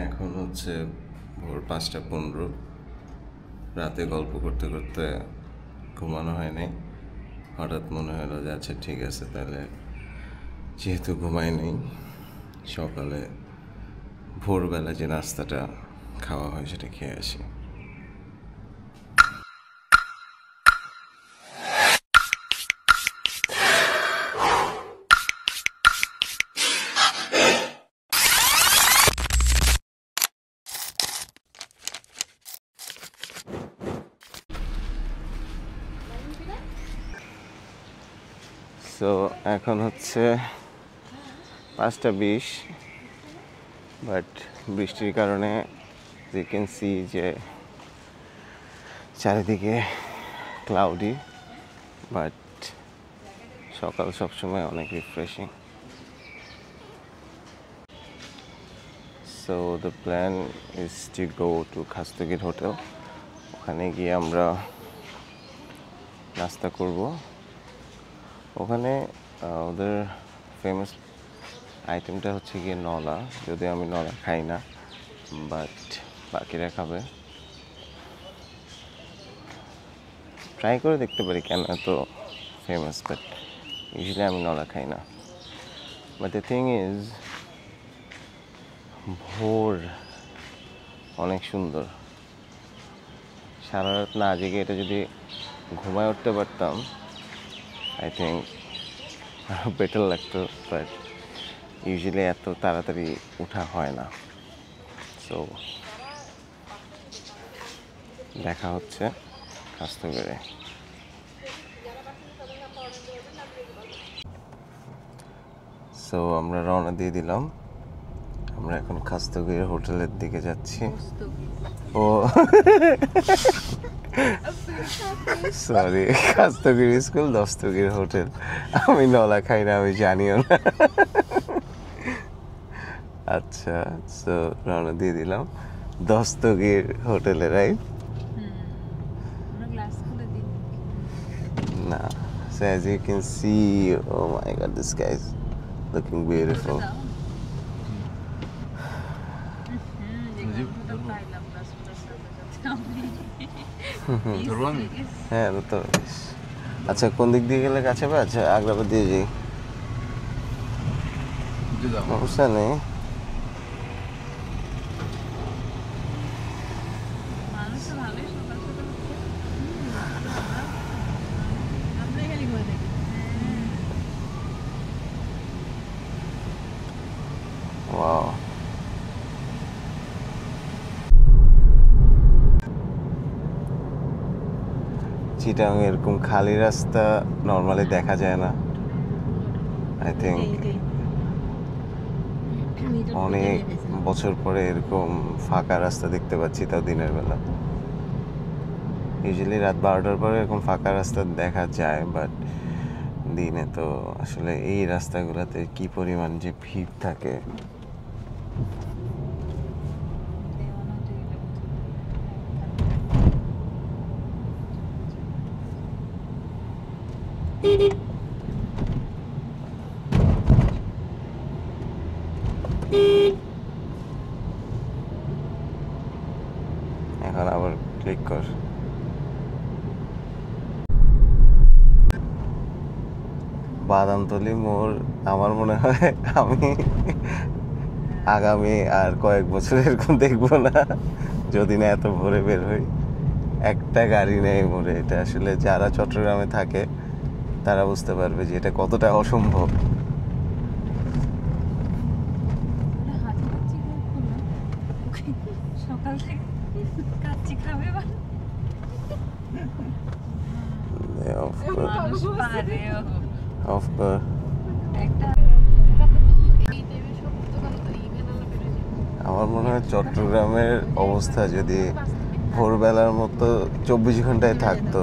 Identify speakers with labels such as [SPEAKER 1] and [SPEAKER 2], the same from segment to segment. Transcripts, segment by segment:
[SPEAKER 1] এখন হচ্ছে ভোর 5:15। রাতে গল্প করতে করতে ঘুমানো হয় নাই। হঠাৎ মনে হলো যে আচ্ছা ঠিক আছে, তাহলে যেহেতু ঘুমাই নেই, সকালে ভোরবেলা যে নাস্তাটা খাওয়া হয় সেটা খেয়ে আসি। সো এখন হচ্ছে 5:20, বাট বৃষ্টির কারণে ইউ ক্যান সি যে চারিদিকে ক্লাউডি, বাট সকাল সবসময় অনেক refreshing. So the plan is to go to Khastagir hotel. ওখানে গিয়ে আমরা নাস্তা করব। ওখানে ওদের ফেমাস আইটেমটা হচ্ছে গিয়ে নলা, যদিও আমি নলা খাই না, বাট বাকিরা খাবে। ট্রাই করে দেখতে পারি কেন এত ফেমাস, বাট ইউজুয়ালি আমি নলা খাই না। বাট দ্য থিং ইজ ভোর অনেক সুন্দর। সারা রাত না জেগে এটা যদি ঘুমায় উঠতে পারতাম, আই থিঙ্ক বেটার লাগতো, বাট ইউজুয়ালি এত তাড়াতাড়ি ওঠা হয় না। সো দেখা হচ্ছে খাস্তগিরে। সো আমরা রওনা দিয়ে দিলাম। আমরা এখন খাস্তগির হোটেলের দিকে যাচ্ছি। Oh sorry, Khastagir school, Dastagir hotel. আমি নলা খাই না, আমি জানিও না। আচ্ছা, সো রওনা দিয়ে দিলাম দস্তগির হোটেলে, রাইট? না, so as you can see, oh my god, this guy is looking beautiful. হ্যাঁ তো আচ্ছা, কোন দিক দিয়ে গেলে কাছে হবে? আচ্ছা, আগ্রাবাদ দিয়ে যাই, সমস্যা নেই। ওয়াও, চিটাং এরকম খালি রাস্তা নর্মালি দেখা যায় না। আই থিঙ্ক অনেক বছর পরে এরকম ফাঁকা রাস্তা দেখতে পাচ্ছি, তাও দিনের বেলা। ইউজুয়ালি রাত 12টার পরে এরকম ফাঁকা রাস্তা দেখা যায়, বাট দিনে তো আসলে এই রাস্তাগুলোতে কি পরিমাণ যে ভিড় থাকে। এখন আবার ক্লিক কর। বাদামতলি মোড় আমার মনে হয় আমি আগামী আর কয়েক বছর এরকম দেখবো না, যদি না এত ভোরে বের হই। একটা গাড়ি নেই মোড়ে। এটা আসলে যারা চট্টগ্রামে থাকে তারা বুঝতে পারবে যে এটা কতটা অসম্ভব। আমার মনে হয় চট্টগ্রামের অবস্থা যদি ভোরবেলার মতো 24 ঘন্টায় থাকতো,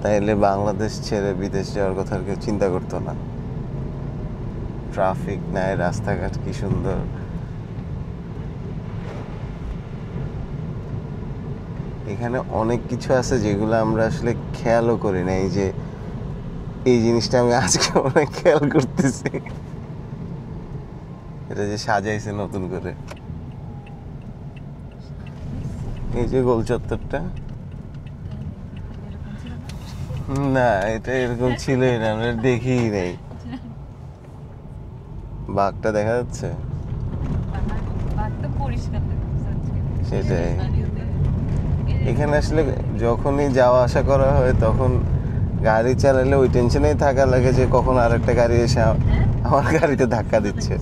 [SPEAKER 1] তাইলে বাংলাদেশ ছেড়ে বিদেশ যাওয়ার কথা আর কেউ চিন্তা করতো না। ট্রাফিক নাই, রাস্তাঘাট কি সুন্দর। এখানে অনেক কিছু আছে যেগুলো আমরা আসলে খেয়ালও করি না। এই যে এই জিনিসটা আমি আজকে অনেক খেয়াল করতেছি, এটা যে সাজাইছে নতুন করে। এই যে গোল চত্বরটা, না এটা এরকম ছিলই না, আমরা দেখিই নেই। বাঘটা দেখা যাচ্ছে, সেটাই। এখানে আসলে যখনই যাওয়া আসা করা হয় তখন গাড়ি চালালে ওই টেনশনেই থাকা লাগে যে কখন আর একটা গাড়ি এসে আমার গাড়িতে ধাক্কা দিচ্ছে।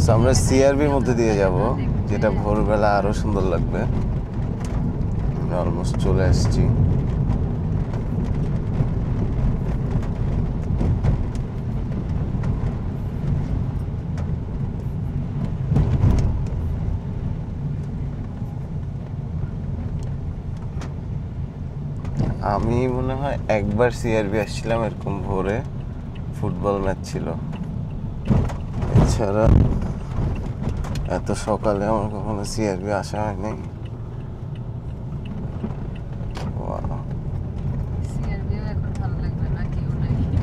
[SPEAKER 1] তো আমরা সিআরবির মধ্যে দিয়ে যাব, যেটা ভোরবেলা আরো সুন্দর লাগবে। অলমোস্ট চলে আসছি। আমি মনে হয় একবার সিআরবি আসছিলাম এরকম ভোরে, ফুটবল ম্যাচ ছিল। এছাড়া এত সকালে আমার কখনো সিআরবি আসা হয়নি।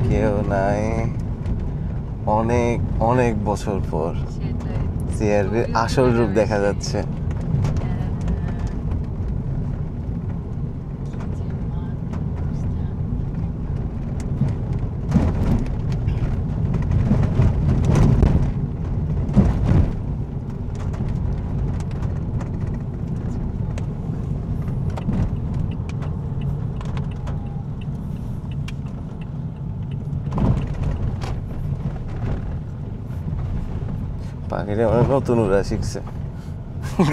[SPEAKER 1] কেউ নাই, অনেক অনেক বছর পর সিআরবির আসল রূপ দেখা যাচ্ছে। পাখিটা আমার নতুন উড়া শিখছে,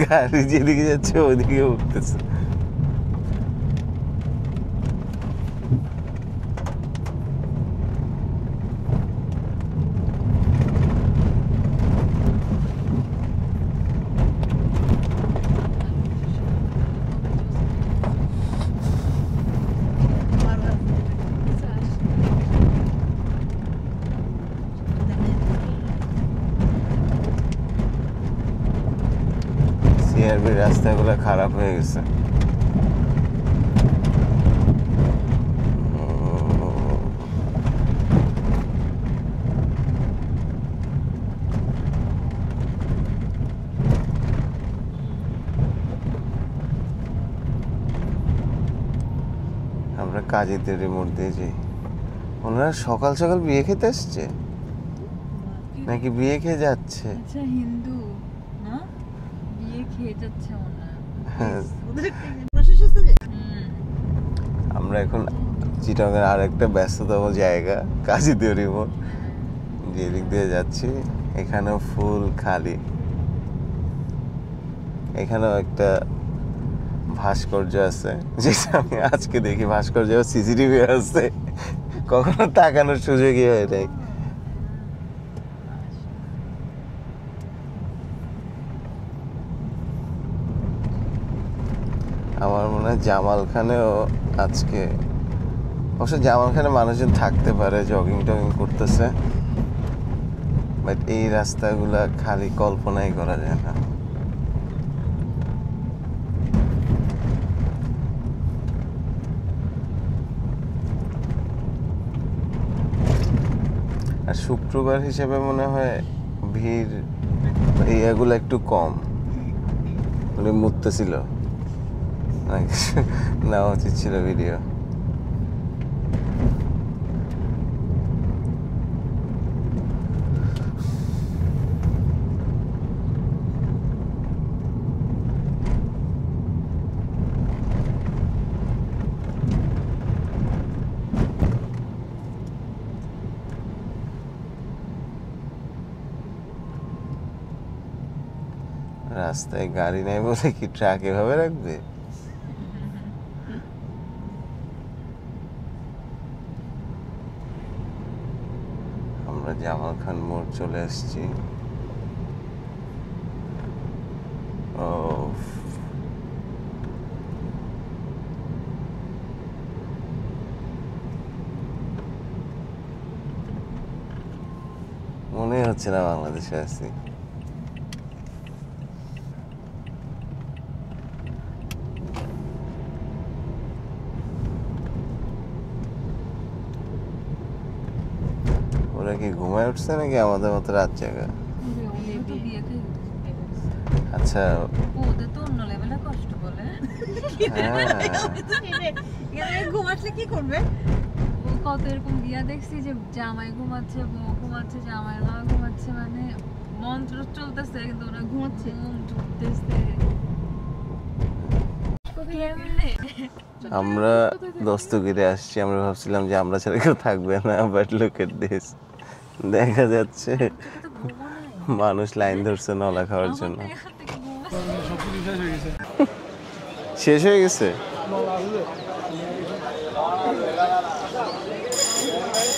[SPEAKER 1] গাড়ি যেদিকে যাচ্ছে ওইদিকে উঠতেছে। সিআরবির রাস্তাগুলো খারাপ হয়ে গেছে। আমরা কাজীদের মোড় দিয়ে যাই। ওনারা সকাল সকাল বিয়ে খেতে আসছে নাকি বিয়ে খেয়ে যাচ্ছে?
[SPEAKER 2] আচ্ছা হিন্দু না, বিয়ে খেয়ে যাচ্ছে ওনারা।
[SPEAKER 1] আমরা এখন চিটাগাংয়ের আর একটা ব্যস্ততম জায়গা কাজীদের মোড়, যেদিক দিয়ে যাচ্ছি এখানেও ফুল খালি। এখানেও একটা ভাস্কর্য আছে, যেটা আমি আজকে দেখি। ভাস্কর্য সিসিটিভি আছে, কখনো তাকানোর সুযোগই হয় নাই। আমার মনে হয় জামাল খানেও আজকে, অবশ্য জামাল খানে মানুষজন থাকতে পারে, জগিং টগিং করতেছে, বাট এই রাস্তাগুলা খালি কল্পনাই করা যায় না। আর শুক্রবার হিসেবে মনে হয় ভিড় এইগুলো একটু কম। উনি মুততেছিল, নেওয়া উচিত ছিল ভিডিও। রাস্তায় গাড়ি নাই বলে কি ট্রাক এভাবে রাখবে? আমরা জামাল খান মোড় চলে আসছি। ও মনে হচ্ছে না বাংলাদেশে আছি। ওরা কি ঘুমায় উঠছে নাকি আমাদের মতো রাত জায়গা? আচ্ছা
[SPEAKER 2] ওদের তো অন্য লেভেলে কষ্ট বলে
[SPEAKER 1] হ্যাঁ
[SPEAKER 2] ঘুমাচ্ছে কি করবে ও কত এরকম দিয়া দেখছি যে জামাই ঘুমাচ্ছে বউ ঘুমাচ্ছে জামাই মা ঘুমাচ্ছে মানে মন্ত্র চলতেছে কিন্তু ওরা ঘুমাচ্ছে ঘুম ঢুকতেছে
[SPEAKER 1] আমরা দস্তগিরে আসছি আমরা ভাবছিলাম যে আমরা ছাড়া কেউ থাকবে না বাট লুক এট দিস দেখা যাচ্ছে মানুষ লাইন ধরছে নলা খাওয়ার জন্য শেষ হয়ে গেছে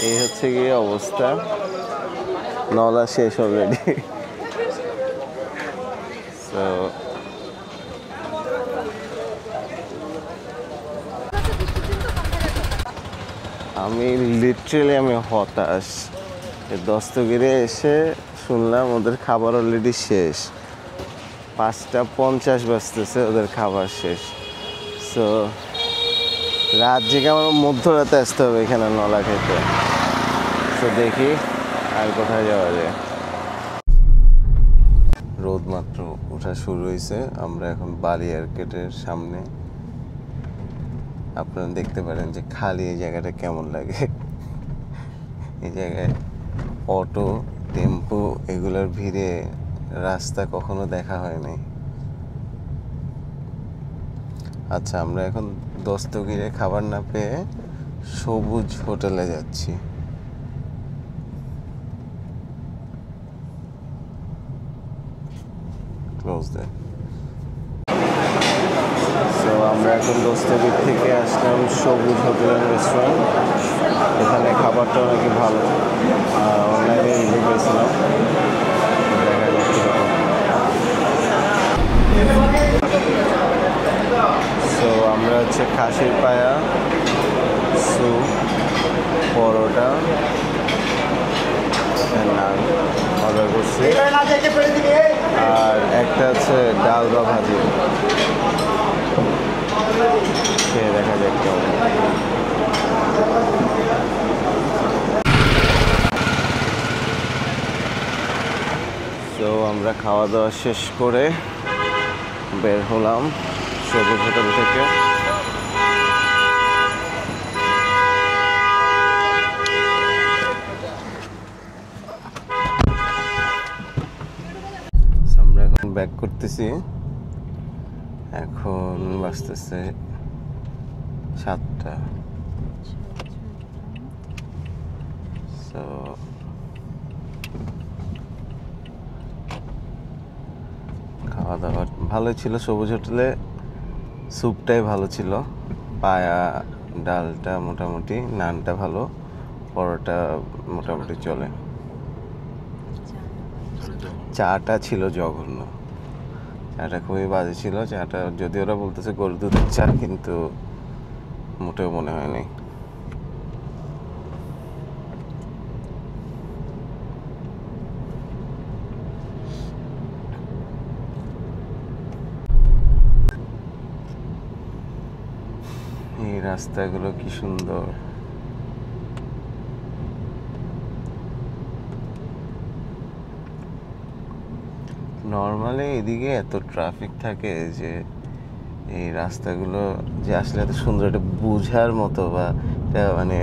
[SPEAKER 1] এই হচ্ছে গিয়ে অবস্থা নলা শেষ অলরেডি সো আমি লিটারেলি হতাশ দস্তগিরে এসে শুনলাম ওদের খাবার অলরেডি শেষ 5:50 বাজতেছে ওদের খাবার শেষ সো রাত জেগে আমার মধ্যরাতে আসতে হবে এখানে নলা খেতে তো দেখি আর কোথায় যাওয়া যায় রোদ মাত্র ওঠা শুরু হয়েছে আমরা এখন বালি আর্কেটের সামনে আপনারা দেখতে পারেন যে খালি এই জায়গাটা কেমন লাগে এই জায়গায় অটো টেম্পো এগুলোর ভিড়ে রাস্তা কখনো দেখা হয় নাই আচ্ছা আমরা এখন দস্তগিরে খাবার না পেয়ে সবুজ হোটেলে যাচ্ছি ক্লোজ দেয় সো আমরা এখন দস্তগির থেকে আসলাম সবুজ হোটেল অ্যান্ড রেস্টুরেন্ট এখানে খাবারটা নাকি ভালো অনলাইনে রিভিউ পেয়েছিলাম দেখা যাক কীরকম সো আমরা হচ্ছে খাসির পায়া স্যুপ পরোটা নান অর্ডার করছি আর একটা হচ্ছে ডাল বা ভাজি খেয়ে দেখা যাক কেমন তো আমরা খাওয়া দাওয়া শেষ করে বের হলাম সবুজ হোটেল থেকে আমরা এখন ব্যাক করতেছি এখন বাজতেছে 7টা সো খাওয়া দাওয়া ভালোই ছিল সবুজ হোটেলে স্যুপটাই ভালো ছিল পায়া ডালটা মোটামুটি নানটা ভালো পরোটা মোটামুটি চলে চাটা ছিল জঘন্য চাটা খুবই বাজে ছিল চাটা যদি ওরা বলতেছে গরুর দুধের চা কিন্তু মোটেও মনে হয় নাই এই রাস্তাগুলো কি সুন্দর নর্মালি এদিকে এত ট্রাফিক থাকে যে এই রাস্তাগুলো যে আসলে এত সুন্দর এটা বোঝার মতো বা এটা মানে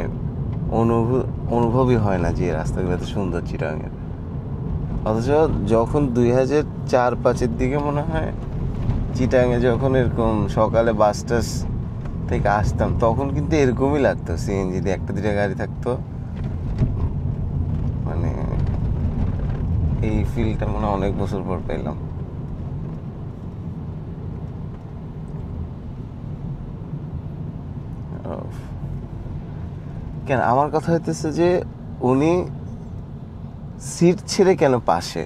[SPEAKER 1] অনুভবই হয় না যে এই রাস্তাগুলো এত সুন্দর চিটাগাংয়ের অথচ যখন 2004-05 দিকে মনে হয় চিটাগাংয়ে যখন এরকম সকালে বাস টাস থেকে আসতাম তখন কিন্তু এরকমই লাগতো সিএনজি দিয়ে একটা দুটা গাড়ি থাকতো মানে এই ফিলটা মনে অনেক বছর পর পেলাম কেন আমার কথা হইতেছে যে উনি সিট ছেড়ে কেন পাশে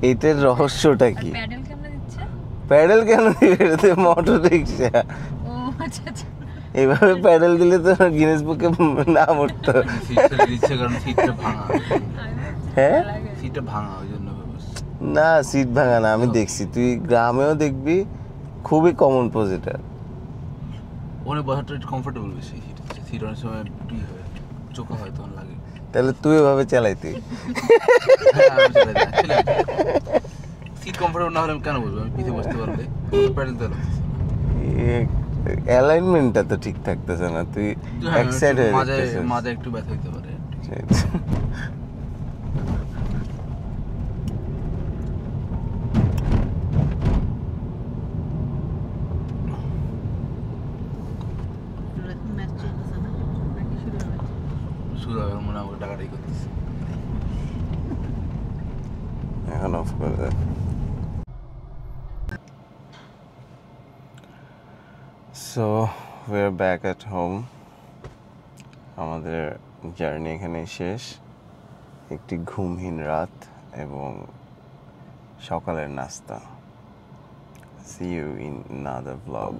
[SPEAKER 1] এইটার রহস্যটা কি
[SPEAKER 2] প্যাডেল কেমনে দিচ্ছে
[SPEAKER 1] প্যাডেল কেন দিবে মোটর রিক্সা
[SPEAKER 2] ও আচ্ছা আচ্ছা
[SPEAKER 1] এইভাবে প্যাডেল দিলে তো গিনেস বুকে নাম উঠতো হ্যাঁ
[SPEAKER 3] সিটটা ভাঙা ওই জন্য
[SPEAKER 1] না সিট ভাঙা না আমি দেখছি তুই গ্রামেও দেখবি খুবই কমন পজিটার
[SPEAKER 3] ওখানে বসাটা একটু কমফোর্টেবল বেশি সিট অনেক সময় চোখা হয় তখন লাগে।
[SPEAKER 1] তাহলে তুই এভাবে চালাইতি।
[SPEAKER 3] হ্যাঁ, আমি চলে যাই, চলে যাই। সিট কমফোর্টেবল না হলে আমি কেন বলবো, আমি পিছিয়ে বসতে পারলে প্যাডেল তো লাগতেছে না।
[SPEAKER 1] অ্যালাইনমেন্টটা তো ঠিক থাকতেছে না, তুই
[SPEAKER 3] হ্যাঁ,
[SPEAKER 1] এক সাইড হয়ে
[SPEAKER 3] মাঝে
[SPEAKER 1] যাইতেছিস।
[SPEAKER 3] মাঝে একটু ব্যথা হইতে পারে।
[SPEAKER 2] ম্যাচ চলতেছে না নাকি শুরু হবে?
[SPEAKER 3] শুরু হবে মনে হয়, টাকাটাই করতেছে।
[SPEAKER 1] এখন অফ করে দে। So we are back at home. আমাদের জার্নি এখানেই শেষ। একটি ঘুমহীন রাত এবং সকালের নাস্তা। See you in another vlog.